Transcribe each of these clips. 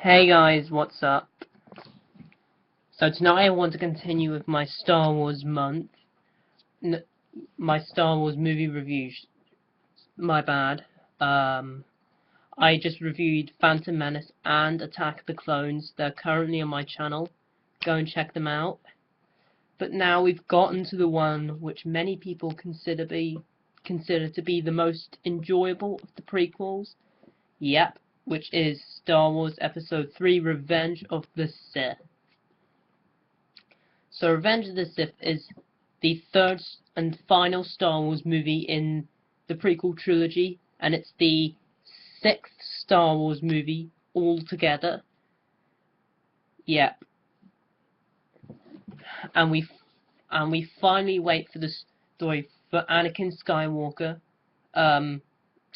Hey guys, what's up? So tonight I want to continue with my Star Wars month, my Star Wars movie reviews. My bad. I just reviewed Phantom Menace and Attack of the Clones. They're currently on my channel. Go and check them out. But now we've gotten to the one which many people consider to be the most enjoyable of the prequels. Yep, which is Star Wars Episode 3: Revenge of the Sith. So Revenge of the Sith is the third and final Star Wars movie in the prequel trilogy, and it's the sixth Star Wars movie altogether. Yep. And we finally wait for the story for Anakin Skywalker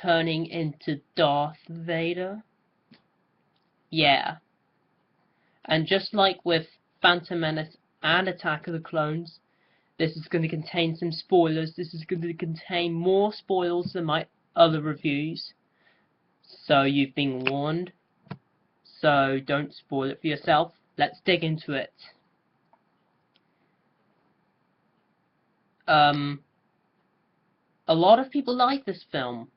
turning into Darth Vader. Yeah. And just like with Phantom Menace and Attack of the Clones, this is going to contain some spoilers. This is going to contain more spoilers than my other reviews. So you've been warned. So don't spoil it for yourself. Let's dig into it. A lot of people like this film.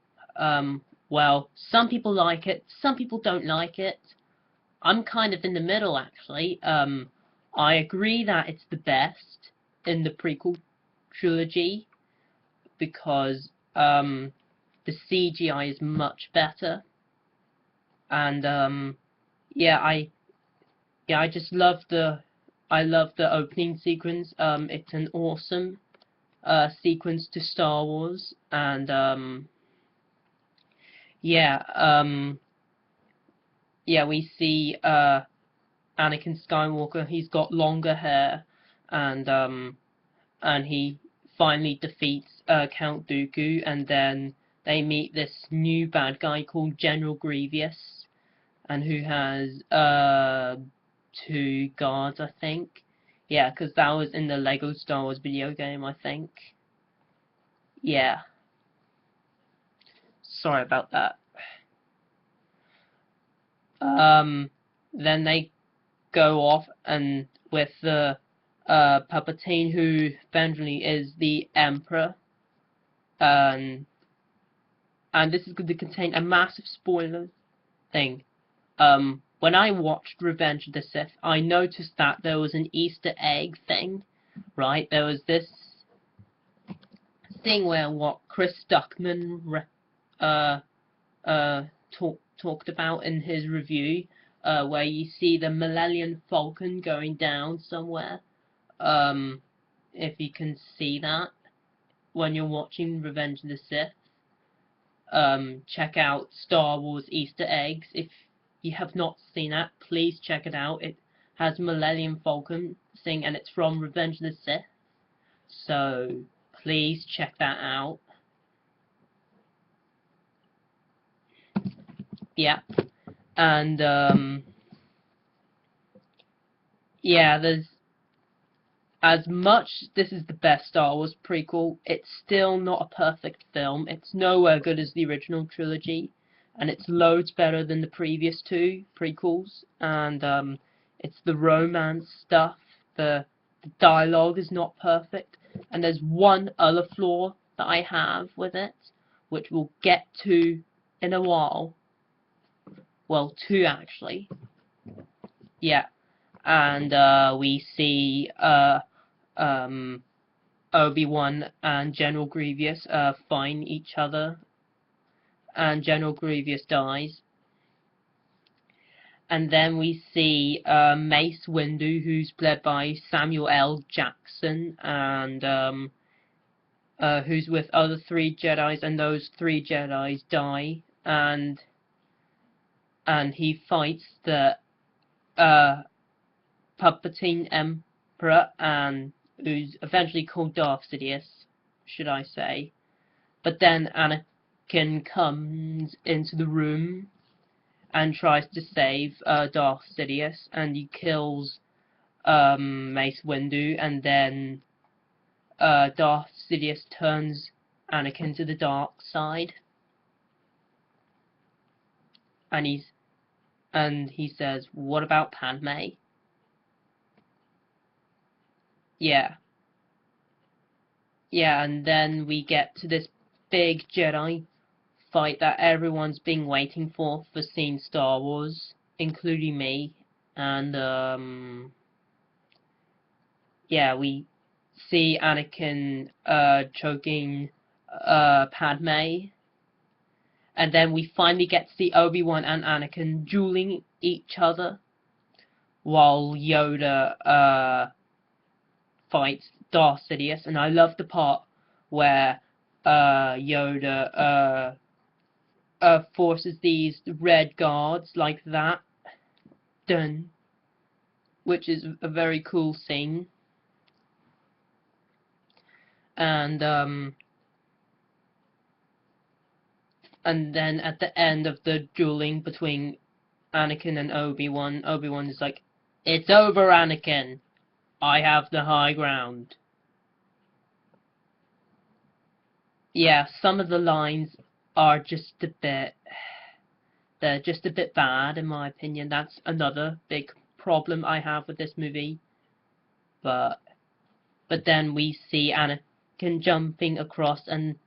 Well, some people like it, some people don't like it. I'm kind of in the middle, actually. I agree that it's the best in the prequel trilogy because the CGI is much better, and yeah, I just love the opening sequence. It's an awesome sequence to Star Wars, and yeah, yeah, we see Anakin Skywalker. He's got longer hair, and he finally defeats Count Dooku, and then they meet this new bad guy called General Grievous, and who has two guards, I think. Yeah, because that was in the Lego Star Wars video game, I think. Yeah. Sorry about that. Then they go off and with the Palpatine, who eventually is the Emperor, and this is going to contain a massive spoiler thing. When I watched Revenge of the Sith, I noticed that there was an Easter egg thing, right? There was this thing where what Chris Stuckman talked about in his review, where you see the Millennium Falcon going down somewhere. If you can see that when you're watching Revenge of the Sith, check out Star Wars Easter eggs. If you have not seen that, please check it out. It has Millennium Falcon thing, and it's from Revenge of the Sith. So please check that out. Yeah, and yeah, there's as much this is the best Star Wars prequel, it's still not a perfect film. It's nowhere good as the original trilogy, and it's loads better than the previous two prequels, and it's the romance stuff, the dialogue is not perfect, and there's one other flaw that I have with it, which we'll get to in a while. Well, two actually. Yeah. And we see Obi-Wan and General Grievous find each other, and General Grievous dies. And then we see Mace Windu, who's played by Samuel L. Jackson, and who's with other three Jedis, and those three Jedis die, and he fights the Palpatine Emperor, and who's eventually called Darth Sidious, should I say. But then Anakin comes into the room and tries to save Darth Sidious, and he kills Mace Windu, and then Darth Sidious turns Anakin to the dark side, and and he says, "What about Padme?" Yeah. Yeah, and then we get to this big Jedi fight that everyone's been waiting for seeing Star Wars, including me. And yeah, we see Anakin choking Padme, and then we finally get to see Obi-Wan and Anakin dueling each other while Yoda fights Darth Sidious. And I love the part where Yoda forces these red guards like that, done, which is a very cool scene. And then at the end of the dueling between Anakin and Obi-Wan, Obi-Wan is like, "It's over, Anakin. I have the high ground." Yeah, some of the lines are just a bit, they're just a bit bad in my opinion. That's another big problem I have with this movie. But then we see Anakin jumping across, and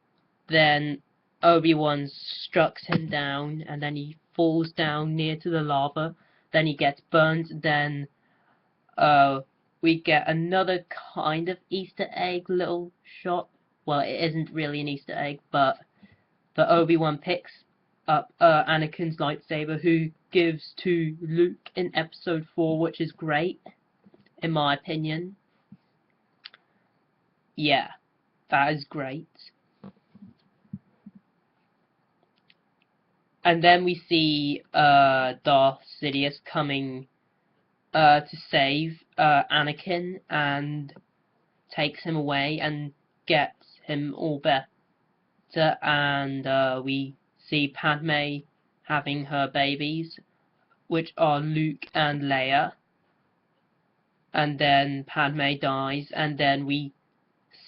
then Obi-Wan strikes him down, and then he falls down near to the lava. Then he gets burned. Then we get another kind of Easter egg little shot. Well, it isn't really an Easter egg, but Obi-Wan picks up Anakin's lightsaber, who gives to Luke in Episode 4, which is great, in my opinion. Yeah, that is great. And then we see Darth Sidious coming to save Anakin and takes him away and gets him all better. And we see Padme having her babies, which are Luke and Leia. And then Padme dies, and then we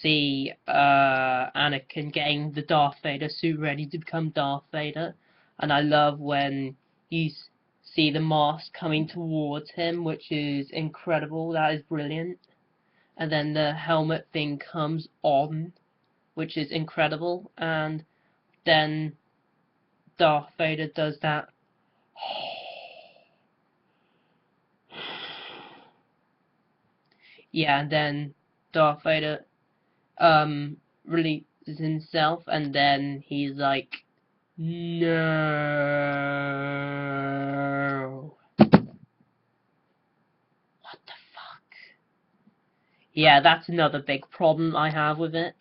see Anakin getting the Darth Vader suit ready to become Darth Vader. And I love when you see the mask coming towards him, which is incredible. That is brilliant. And then the helmet thing comes on, which is incredible. And then Darth Vader does that. Yeah, and then Darth Vader releases himself, and then he's like, "No." What the fuck? Yeah, that's another big problem I have with it.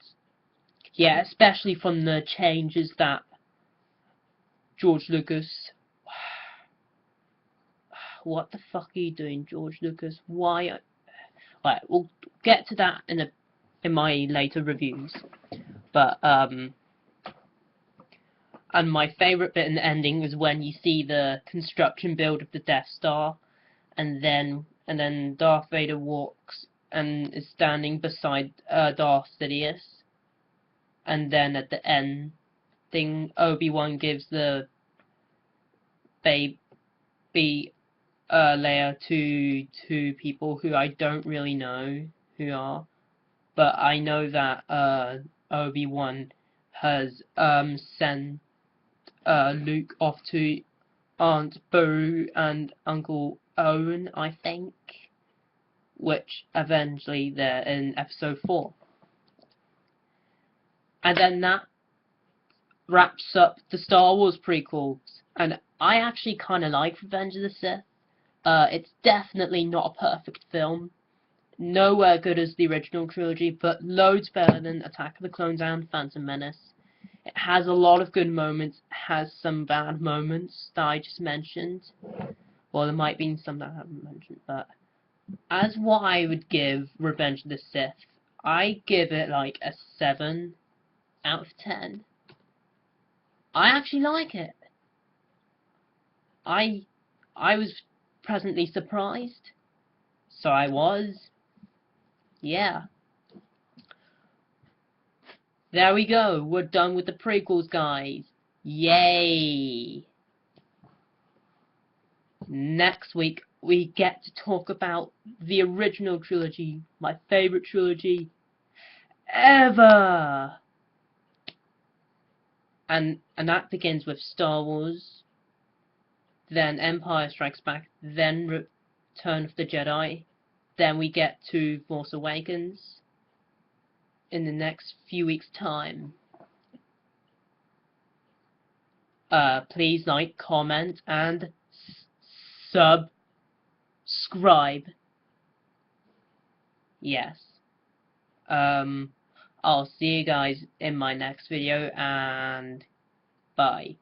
Yeah, especially from the changes that George Lucas... What the fuck are you doing, George Lucas? Why? Right, we'll get to that in my later reviews. But and my favourite bit in the ending is when you see the construction build of the Death Star, and then Darth Vader walks and is standing beside Darth Sidious, and then at the end, Obi-Wan gives the baby Leia to two people who I don't really know who are, but I know that Obi-Wan has sent Luke off to Aunt Beru and Uncle Owen, I think, which eventually they're in Episode 4. And then that wraps up the Star Wars prequels, and I actually kind of like Revenge of the Sith. It's definitely not a perfect film, nowhere good as the original trilogy, but loads better than Attack of the Clones and Phantom Menace. It has a lot of good moments, has some bad moments that I just mentioned. Well, there might be some that I haven't mentioned, but as what I would give Revenge of the Sith, I give it like a 7 out of 10. I actually like it. I was pleasantly surprised. So I was. Yeah. There we go. We're done with the prequels, guys. Yay! next week we get to talk about the original trilogy, my favorite trilogy ever. And that begins with Star Wars, then Empire Strikes Back, then Return of the Jedi, then we get to Force Awakens in the next few weeks' time. Please like, comment, and subscribe. Yes. I'll see you guys in my next video, and bye.